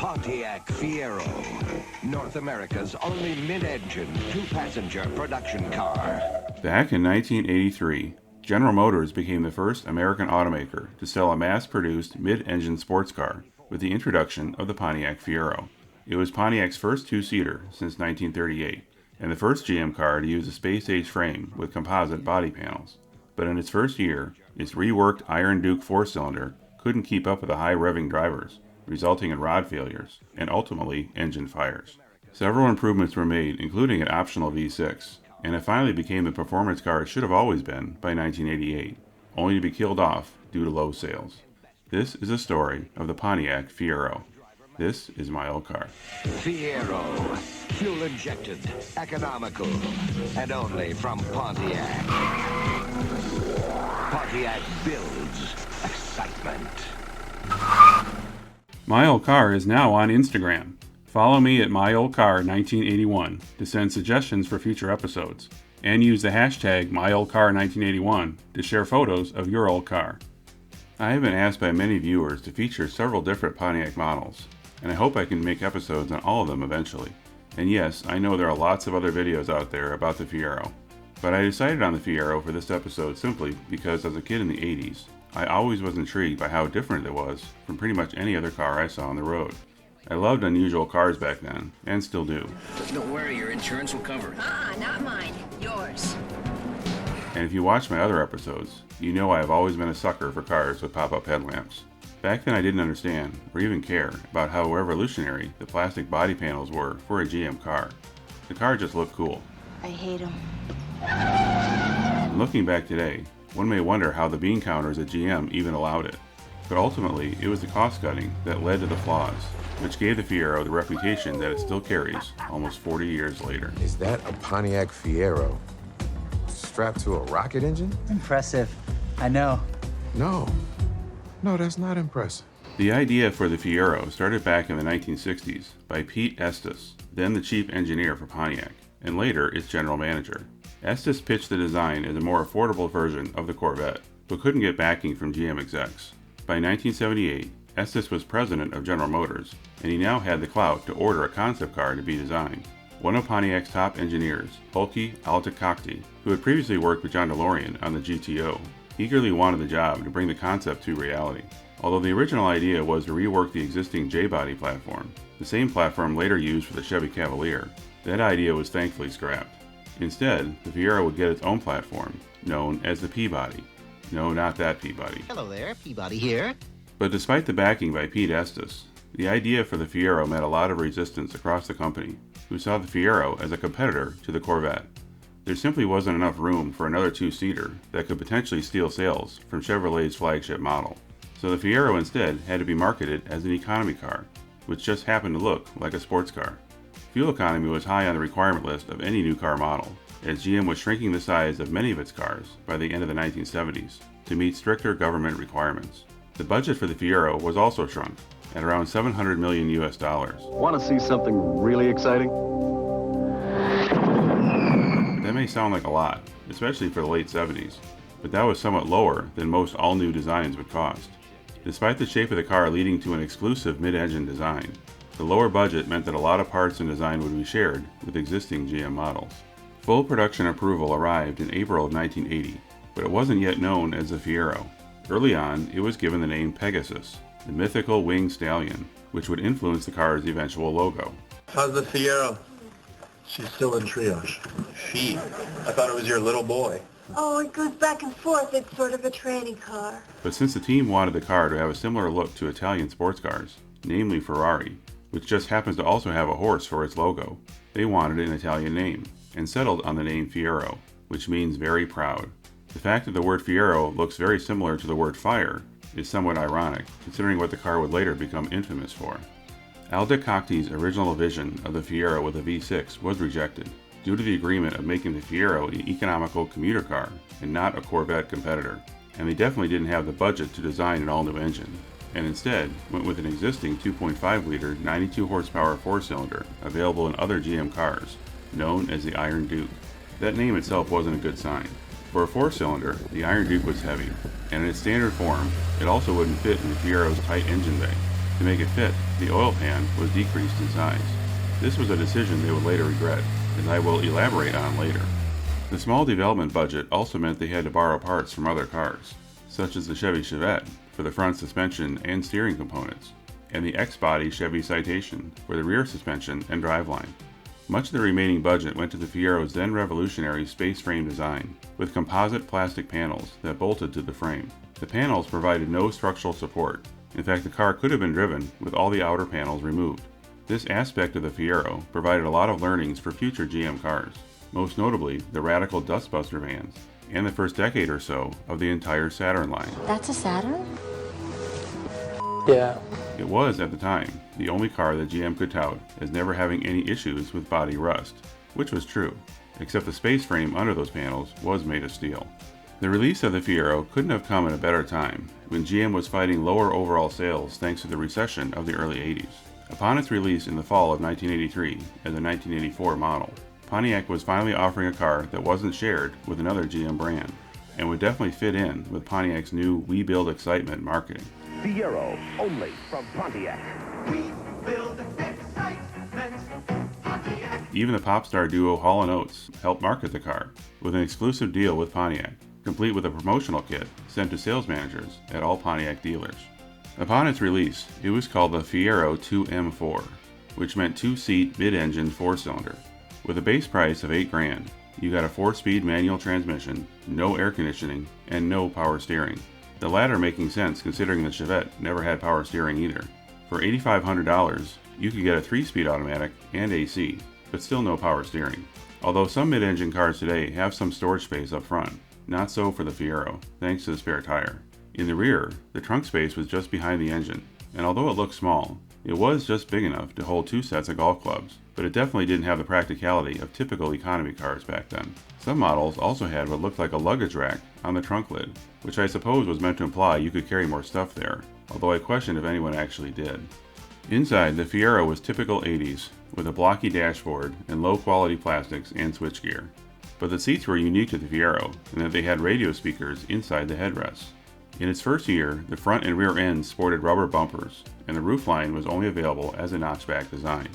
Pontiac Fiero, North America's only mid-engine, two-passenger production car. Back in 1983, General Motors became the first American automaker to sell a mass-produced mid-engine sports car with the introduction of the Pontiac Fiero. It was Pontiac's first two-seater since 1938, and the first GM car to use a space-age frame with composite body panels. But in its first year, its reworked Iron Duke four-cylinder couldn't keep up with the high-revving drivers, resulting in rod failures and ultimately engine fires. Several improvements were made, including an optional V6, and it finally became the performance car it should have always been by 1988, only to be killed off due to low sales. This is a story of the Pontiac Fiero. This is my old car. Fiero, fuel-injected, economical, and only from Pontiac. Pontiac builds excitement. My Old Car is now on Instagram. Follow me at myoldcar1981 to send suggestions for future episodes, and use the hashtag myoldcar1981 to share photos of your old car. I have been asked by many viewers to feature several different Pontiac models, and I hope I can make episodes on all of them eventually. And yes, I know there are lots of other videos out there about the Fiero, but I decided on the Fiero for this episode simply because as a kid in the 80s, I always was intrigued by how different it was from pretty much any other car I saw on the road. I loved unusual cars back then, and still do. Don't worry, your insurance will cover it. Not mine. Yours. And if you watch my other episodes, you know I have always been a sucker for cars with pop-up headlamps. Back then I didn't understand, or even care, about how revolutionary the plastic body panels were for a GM car. The car just looked cool. I hate them. Looking back today, one may wonder how the bean counters at GM even allowed it. But ultimately, it was the cost cutting that led to the flaws, which gave the Fiero the reputation that it still carries almost 40 years later. Is that a Pontiac Fiero strapped to a rocket engine? Impressive. I know. No, that's not impressive. The idea for the Fiero started back in the 1960s by Pete Estes, then the chief engineer for Pontiac, and later its general manager. Estes pitched the design as a more affordable version of the Corvette, but couldn't get backing from GM execs. By 1978, Estes was president of General Motors, and he now had the clout to order a concept car to be designed. One of Pontiac's top engineers, Pulki Altakakti, who had previously worked with John DeLorean on the GTO, eagerly wanted the job to bring the concept to reality. Although the original idea was to rework the existing J-body platform, the same platform later used for the Chevy Cavalier, that idea was thankfully scrapped. Instead, the Fiero would get its own platform, known as the Peabody. No, not that Peabody. Hello there, Peabody here. But despite the backing by Pete Estes, the idea for the Fiero met a lot of resistance across the company, who saw the Fiero as a competitor to the Corvette. There simply wasn't enough room for another two-seater that could potentially steal sales from Chevrolet's flagship model. So the Fiero instead had to be marketed as an economy car, which just happened to look like a sports car. Fuel economy was high on the requirement list of any new car model, as GM was shrinking the size of many of its cars by the end of the 1970s to meet stricter government requirements. The budget for the Fiero was also shrunk, at around $700 million US. Want to see something really exciting? That may sound like a lot, especially for the late 70s, but that was somewhat lower than most all-new designs would cost. Despite the shape of the car leading to an exclusive mid-engine design, the lower budget meant that a lot of parts and design would be shared with existing GM models. Full production approval arrived in April of 1980, but it wasn't yet known as the Fiero. Early on, it was given the name Pegasus, the mythical winged stallion, which would influence the car's eventual logo. How's the Fiero? She's still in triage. She? I thought it was your little boy. Oh, it goes back and forth. It's sort of a training car. But since the team wanted the car to have a similar look to Italian sports cars, namely Ferrari, which just happens to also have a horse for its logo, they wanted an Italian name, and settled on the name Fiero, which means very proud. The fact that the word Fiero looks very similar to the word fire is somewhat ironic, considering what the car would later become infamous for. Alda Cockney's original vision of the Fiero with a V6 was rejected, due to the agreement of making the Fiero an economical commuter car and not a Corvette competitor, and they definitely didn't have the budget to design an all-new engine, and instead went with an existing 2.5-liter 92 horsepower four-cylinder available in other GM cars, known as the Iron Duke. That name itself wasn't a good sign. For a four-cylinder, the Iron Duke was heavy, and in its standard form, it also wouldn't fit in the Fiero's tight engine bay. To make it fit, the oil pan was decreased in size. This was a decision they would later regret, as I will elaborate on later. The small development budget also meant they had to borrow parts from other cars, such as the Chevy Chevette for the front suspension and steering components, and the X-Body Chevy Citation for the rear suspension and driveline. Much of the remaining budget went to the Fiero's then revolutionary space frame design, with composite plastic panels that bolted to the frame. The panels provided no structural support. In fact, the car could have been driven with all the outer panels removed. This aspect of the Fiero provided a lot of learnings for future GM cars, most notably the radical dustbuster vans, and the first decade or so of the entire Saturn line. That's a Saturn? Yeah. It was, at the time, the only car that GM could tout as never having any issues with body rust, which was true, except the space frame under those panels was made of steel. The release of the Fiero couldn't have come at a better time, when GM was fighting lower overall sales thanks to the recession of the early 80s. Upon its release in the fall of 1983 as a 1984 model, Pontiac was finally offering a car that wasn't shared with another GM brand, and would definitely fit in with Pontiac's new We Build Excitement marketing. Fiero, only from Pontiac. Even the pop star duo Hall & Oates helped market the car, with an exclusive deal with Pontiac, complete with a promotional kit sent to sales managers at all Pontiac dealers. Upon its release, it was called the Fiero 2M4, which meant 2-seat mid-engine 4-cylinder. With a base price of $8,000, you got a 4-speed manual transmission, no air conditioning, and no power steering. The latter making sense considering the Chevette never had power steering either. For $8,500, you could get a 3-speed automatic and AC, but still no power steering. Although some mid-engine cars today have some storage space up front, not so for the Fiero, thanks to the spare tire. In the rear, the trunk space was just behind the engine, and although it looked small, it was just big enough to hold 2 sets of golf clubs, but it definitely didn't have the practicality of typical economy cars back then. Some models also had what looked like a luggage rack on the trunk lid, which I suppose was meant to imply you could carry more stuff there, although I question if anyone actually did. Inside, the Fiero was typical 80s, with a blocky dashboard and low-quality plastics and switchgear. But the seats were unique to the Fiero, in that they had radio speakers inside the headrests. In its first year, the front and rear ends sported rubber bumpers, and the roofline was only available as a notchback design.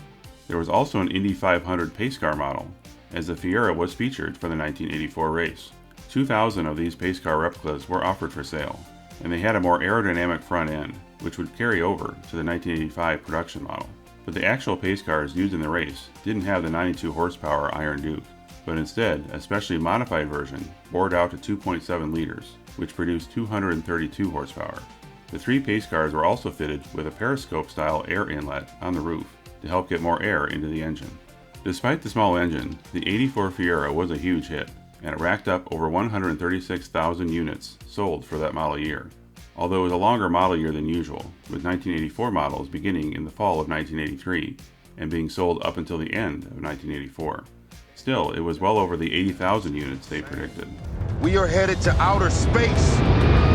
There was also an Indy 500 pace car model, as the Fiero was featured for the 1984 race. 2,000 of these pace car replicas were offered for sale, and they had a more aerodynamic front end, which would carry over to the 1985 production model. But the actual pace cars used in the race didn't have the 92 horsepower Iron Duke, but instead a specially modified version bored out to 2.7 liters, which produced 232 horsepower. The 3 pace cars were also fitted with a periscope-style air inlet on the roof to help get more air into the engine. Despite the small engine, the 84 Fiero was a huge hit, and it racked up over 136,000 units sold for that model year, although it was a longer model year than usual, with 1984 models beginning in the fall of 1983 and being sold up until the end of 1984. Still, it was well over the 80,000 units they predicted. We are headed to outer space.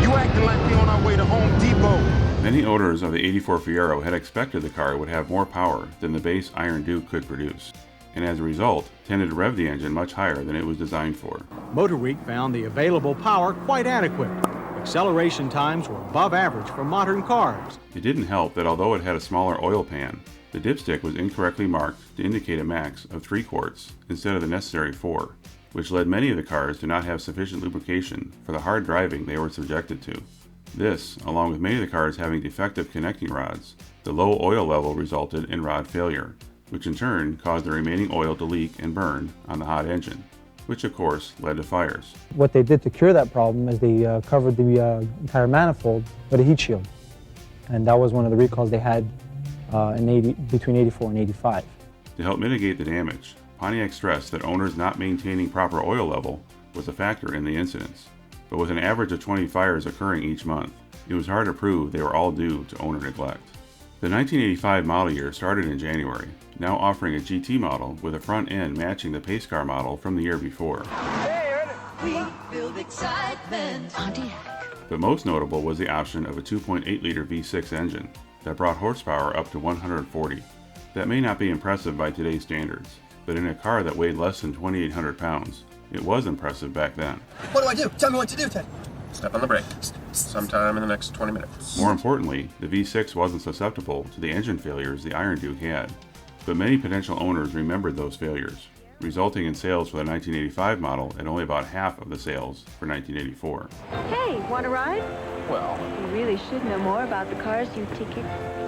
You acting like we on our way to Home Depot. Many owners of the 84 Fiero had expected the car would have more power than the base Iron Duke could produce, and as a result, tended to rev the engine much higher than it was designed for. MotorWeek found the available power quite adequate. Acceleration times were above average for modern cars. It didn't help that although it had a smaller oil pan, the dipstick was incorrectly marked to indicate a max of 3 quarts instead of the necessary 4, which led many of the cars to not have sufficient lubrication for the hard driving they were subjected to. This, along with many of the cars having defective connecting rods, the low oil level resulted in rod failure, which in turn caused the remaining oil to leak and burn on the hot engine, which of course led to fires. What they did to cure that problem is they covered the entire manifold with a heat shield, and that was one of the recalls they had between 84 and 85. To help mitigate the damage, Pontiac stressed that owners not maintaining proper oil level was a factor in the incidents, but with an average of 20 fires occurring each month, it was hard to prove they were all due to owner neglect. The 1985 model year started in January, now offering a GT model with a front end matching the pace car model from the year before. We build excitement. Pontiac. But most notable was the option of a 2.8-liter V6 engine that brought horsepower up to 140. That may not be impressive by today's standards, but in a car that weighed less than 2,800 pounds, it was impressive back then. What do I do? Tell me what to do, Ted. Step on the brake. Sometime in the next 20 minutes. More importantly, the V6 wasn't susceptible to the engine failures the Iron Duke had, but many potential owners remembered those failures, resulting in sales for the 1985 model at only about half of the sales for 1984. Hey, want a ride? Well, You really should know more about the cars you ticket.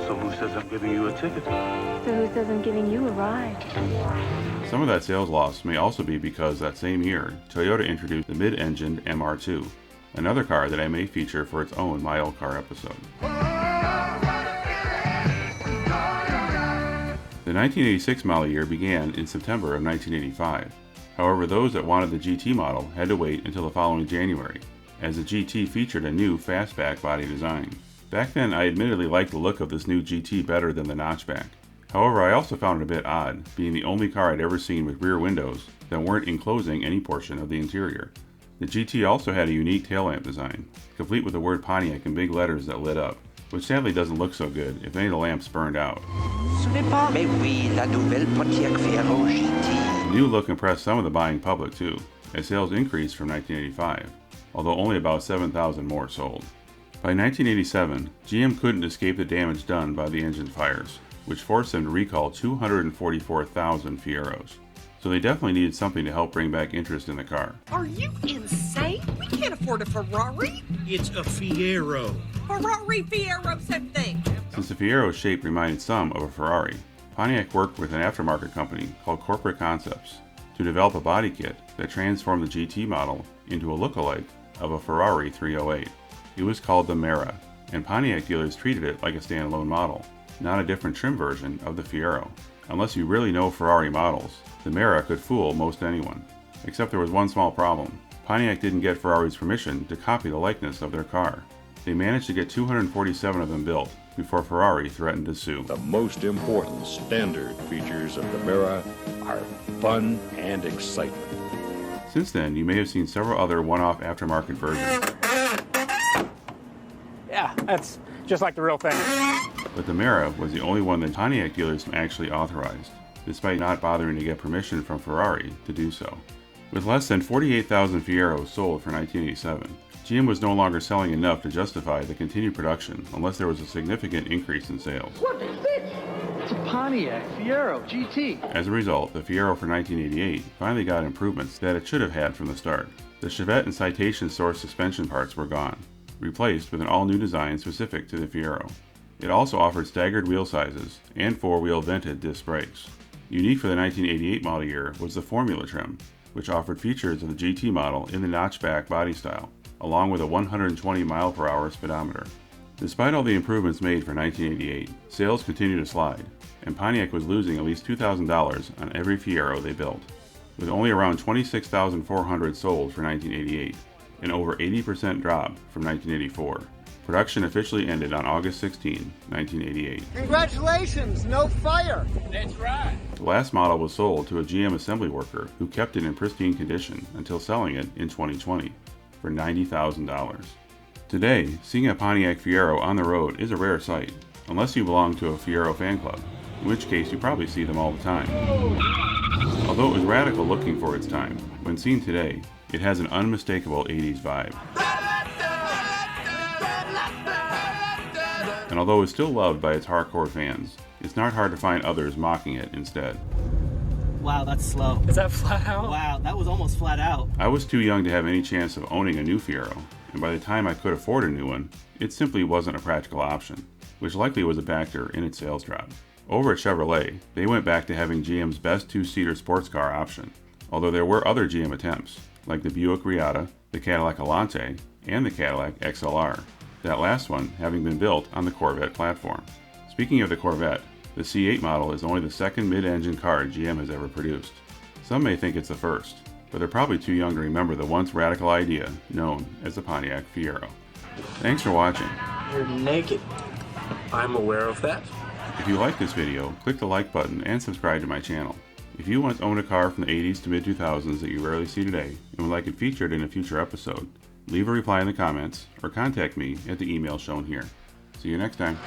so who says I'm giving you a ticket? So who says I'm giving you a ride? Some of that sales loss may also be because that same year, Toyota introduced the mid-engined MR2, another car that I may feature for its own My Old Car episode. The 1986 model year began in September of 1985. However, those that wanted the GT model had to wait until the following January, as the GT featured a new fastback body design. Back then, I admittedly liked the look of this new GT better than the notchback. However, I also found it a bit odd, being the only car I'd ever seen with rear windows that weren't enclosing any portion of the interior. The GT also had a unique tail lamp design, complete with the word Pontiac in big letters that lit up, which sadly doesn't look so good if any of the lamps burned out. Mais oui, la nouvelle Pontiac Fiero GT. The new look impressed some of the buying public too, as sales increased from 1985, although only about 7,000 more sold. By 1987, GM couldn't escape the damage done by the engine fires, which forced them to recall 244,000 Fieros. So they definitely needed something to help bring back interest in the car. Are you insane? We can't afford a Ferrari. It's a Fiero. Ferrari, Fiero, same thing. Since the Fiero's shape reminded some of a Ferrari, Pontiac worked with an aftermarket company called Corporate Concepts to develop a body kit that transformed the GT model into a look-alike of a Ferrari 308. It was called the Mera, and Pontiac dealers treated it like a standalone model, not a different trim version of the Fiero. Unless you really know Ferrari models, the Mera could fool most anyone. Except there was one small problem. Pontiac didn't get Ferrari's permission to copy the likeness of their car. They managed to get 247 of them built before Ferrari threatened to sue. The most important standard features of the Mera are fun and excitement. Since then, you may have seen several other one-off aftermarket versions. Yeah, that's just like the real thing. But the Mera was the only one that Pontiac dealers actually authorized, despite not bothering to get permission from Ferrari to do so. With less than 48,000 Fieros sold for 1987, GM was no longer selling enough to justify the continued production unless there was a significant increase in sales. What is this? It's a Pontiac Fiero GT. As a result, the Fiero for 1988 finally got improvements that it should have had from the start. The Chevette and Citation source suspension parts were gone, replaced with an all-new design specific to the Fiero. It also offered staggered wheel sizes and four-wheel vented disc brakes. Unique for the 1988 model year was the Formula trim, which offered features of the GT model in the notchback body style, along with a 120 mph speedometer. Despite all the improvements made for 1988, sales continued to slide, and Pontiac was losing at least $2,000 on every Fiero they built. With only around 26,400 sold for 1988, an over 80% drop from 1984. Production officially ended on August 16, 1988. Congratulations, no fire. That's right. The last model was sold to a GM assembly worker who kept it in pristine condition until selling it in 2020 for $90,000. Today, seeing a Pontiac Fiero on the road is a rare sight, unless you belong to a Fiero fan club, in which case you probably see them all the time. Although it was radical looking for its time, when seen today, it has an unmistakable 80s vibe. And although it's still loved by its hardcore fans, it's not hard to find others mocking it instead. Wow, that's slow. Is that flat out? Wow, that was almost flat out. I was too young to have any chance of owning a new Fiero, and by the time I could afford a new one, it simply wasn't a practical option, which likely was a factor in its sales drop. Over at Chevrolet, they went back to having GM's best two-seater sports car option, although there were other GM attempts, like the Buick Riata, the Cadillac Alante, and the Cadillac XLR, that last one having been built on the Corvette platform. Speaking of the Corvette, the C8 model is only the second mid-engine car GM has ever produced. Some may think it's the first, but they're probably too young to remember the once radical idea known as the Pontiac Fiero. Thanks for watching. You're naked. I'm aware of that. If you like this video, click the like button and subscribe to my channel. If you once owned a car from the 80s to mid-2000s that you rarely see today and would like it featured in a future episode, leave a reply in the comments or contact me at the email shown here. See you next time.